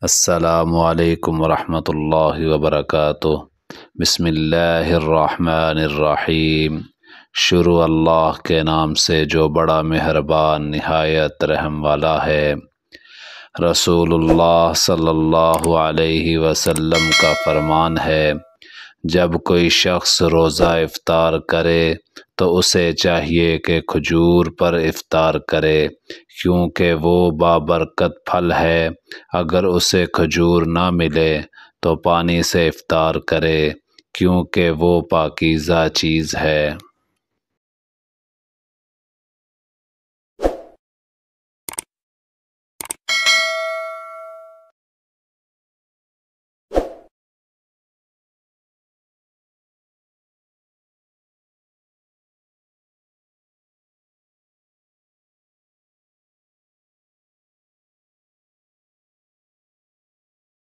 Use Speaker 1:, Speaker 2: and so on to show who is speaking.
Speaker 1: السلام علیکم ورحمۃ اللہ وبرکاتہ۔ بسم اللہ الرحمن الرحیم۔ شروع اللہ کے نام سے جو بڑا مہربان نہایت رحم والا ہے۔ رسول اللہ صلی اللہ علیہ وسلم کا فرمان ہے، جب کوئی شخص روزہ افطار کرے تو اسے چاہیے کہ کھجور پر افطار کرے، کیونکہ وہ بابرکت پھل ہے۔ اگر اسے کھجور نہ ملے تو پانی سے افطار کرے، کیونکہ وہ پاکیزہ چیز ہے۔